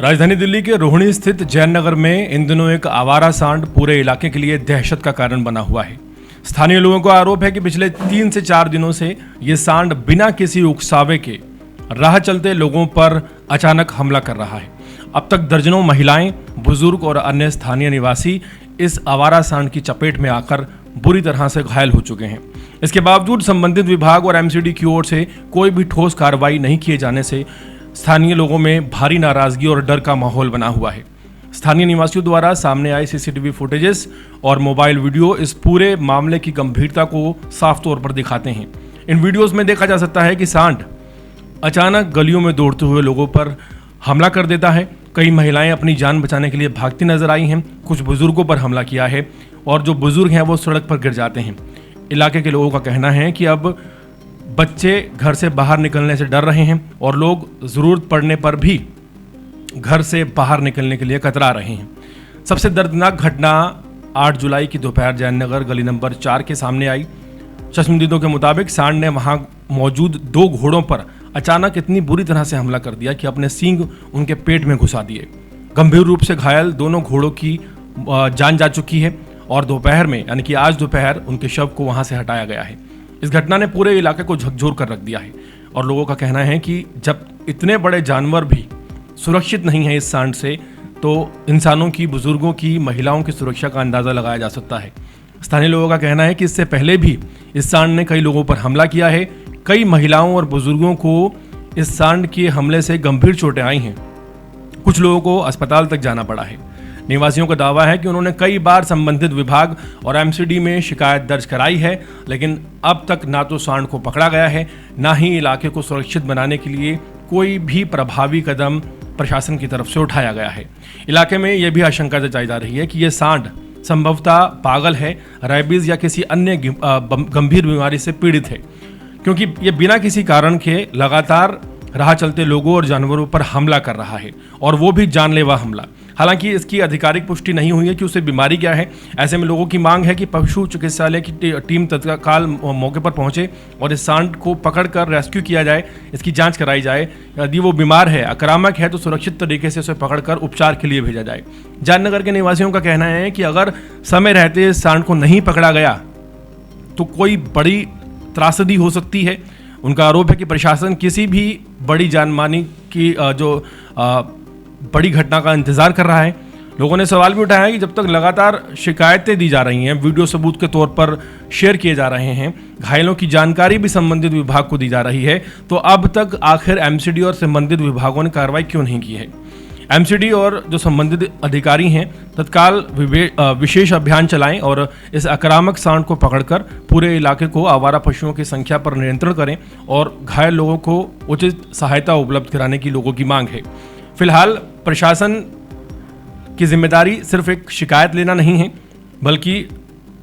राजधानी दिल्ली के रोहिणी स्थित जैन नगर में इन दिनों एक आवारा सांड पूरे इलाके के लिए दहशत का कारण बना हुआ है। स्थानीय लोगों का आरोप है कि पिछले 3 से 4 दिनों से ये सांड बिना किसी उकसावे के राह चलते लोगों पर अचानक हमला कर रहा है। अब तक दर्जनों महिलाएं, बुजुर्ग और अन्य स्थानीय निवासी इस आवारा सांड की चपेट में आकर बुरी तरह से घायल हो चुके हैं। इसके बावजूद संबंधित विभाग और एमसीडी की ओर से कोई भी ठोस कार्रवाई नहीं किए जाने से स्थानीय लोगों में भारी नाराजगी और डर का माहौल बना हुआ है। स्थानीय निवासियों द्वारा सामने आए सीसीटीवी फुटेजेस और मोबाइल वीडियो इस पूरे मामले की गंभीरता को साफ तौर पर दिखाते हैं। इन वीडियोस में देखा जा सकता है कि सांड अचानक गलियों में दौड़ते हुए लोगों पर हमला कर देता है। कई महिलाएं अपनी जान बचाने के लिए भागती नजर आई हैं। कुछ बुजुर्गों पर हमला किया है और जो बुजुर्ग हैं वो सड़क पर गिर जाते हैं। इलाके के लोगों का कहना है कि अब बच्चे घर से बाहर निकलने से डर रहे हैं और लोग ज़रूरत पड़ने पर भी घर से बाहर निकलने के लिए कतरा रहे हैं। सबसे दर्दनाक घटना 8 जुलाई की दोपहर जैन नगर गली नंबर 4 के सामने आई। चश्मदीदों के मुताबिक सांड ने वहां मौजूद 2 घोड़ों पर अचानक इतनी बुरी तरह से हमला कर दिया कि अपने सींग उनके पेट में घुसा दिए। गंभीर रूप से घायल दोनों घोड़ों की जान जा चुकी है और दोपहर में यानी कि आज दोपहर उनके शव को वहां से हटाया गया है। इस घटना ने पूरे इलाके को झकझोर कर रख दिया है और लोगों का कहना है कि जब इतने बड़े जानवर भी सुरक्षित नहीं है इस सांड से, तो इंसानों की, बुजुर्गों की, महिलाओं की सुरक्षा का अंदाज़ा लगाया जा सकता है। स्थानीय लोगों का कहना है कि इससे पहले भी इस सांड ने कई लोगों पर हमला किया है। कई महिलाओं और बुजुर्गों को इस सांड के हमले से गंभीर चोटें आई हैं। कुछ लोगों को अस्पताल तक जाना पड़ा है। निवासियों का दावा है कि उन्होंने कई बार संबंधित विभाग और एमसीडी में शिकायत दर्ज कराई है, लेकिन अब तक ना तो सांड को पकड़ा गया है, ना ही इलाके को सुरक्षित बनाने के लिए कोई भी प्रभावी कदम प्रशासन की तरफ से उठाया गया है। इलाके में यह भी आशंका जताई जा रही है कि यह सांड संभवतः पागल है, रेबीज या किसी अन्य गंभीर बीमारी से पीड़ित है, क्योंकि ये बिना किसी कारण के लगातार राह चलते लोगों और जानवरों पर हमला कर रहा है और वो भी जानलेवा हमला। हालांकि इसकी आधिकारिक पुष्टि नहीं हुई है कि उसे बीमारी क्या है। ऐसे में लोगों की मांग है कि पशु चिकित्सालय की टीम तत्काल मौके पर पहुंचे और इस सांड को पकड़कर रेस्क्यू किया जाए, इसकी जांच कराई जाए। यदि वो बीमार है, आक्रामक है, तो सुरक्षित तरीके से उसे पकड़कर उपचार के लिए भेजा जाए। जैन के निवासियों का कहना है कि अगर समय रहते इस सांड को नहीं पकड़ा गया तो कोई बड़ी त्रासदी हो सकती है। उनका आरोप है कि प्रशासन किसी भी बड़ी जानमानी की बड़ी घटना का इंतजार कर रहा है। लोगों ने सवाल भी उठाया है कि जब तक लगातार शिकायतें दी जा रही हैं, वीडियो सबूत के तौर पर शेयर किए जा रहे हैं, घायलों की जानकारी भी संबंधित विभाग को दी जा रही है, तो अब तक आखिर एमसीडी और संबंधित विभागों ने कार्रवाई क्यों नहीं की है। एमसीडी और जो संबंधित अधिकारी हैं तत्काल विशेष अभियान चलाएं और इस आक्रामक सांड को पकड़कर पूरे इलाके को आवारा पशुओं की संख्या पर नियंत्रण करें और घायल लोगों को उचित सहायता उपलब्ध कराने की लोगों की मांग है। फिलहाल प्रशासन की जिम्मेदारी सिर्फ एक शिकायत लेना नहीं है, बल्कि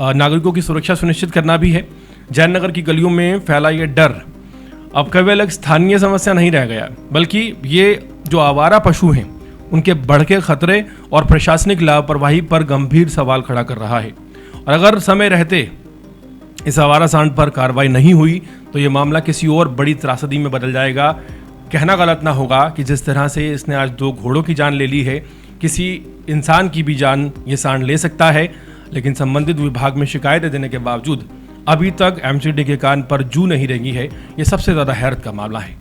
नागरिकों की सुरक्षा सुनिश्चित करना भी है। जैन नगर की गलियों में फैला ये डर अब केवल एक स्थानीय समस्या नहीं रह गया, बल्कि ये जो आवारा पशु हैं उनके बढ़ के खतरे और प्रशासनिक लापरवाही पर गंभीर सवाल खड़ा कर रहा है। और अगर समय रहते इस आवारा सांड पर कार्रवाई नहीं हुई तो ये मामला किसी और बड़ी त्रासदी में बदल जाएगा। कहना गलत ना होगा कि जिस तरह से इसने आज 2 घोड़ों की जान ले ली है, किसी इंसान की भी जान ये सांड ले सकता है। लेकिन संबंधित विभाग में शिकायतें देने के बावजूद अभी तक एमसीडी के कान पर जू नहीं रेंगी है। ये सबसे ज़्यादा हैरत का मामला है।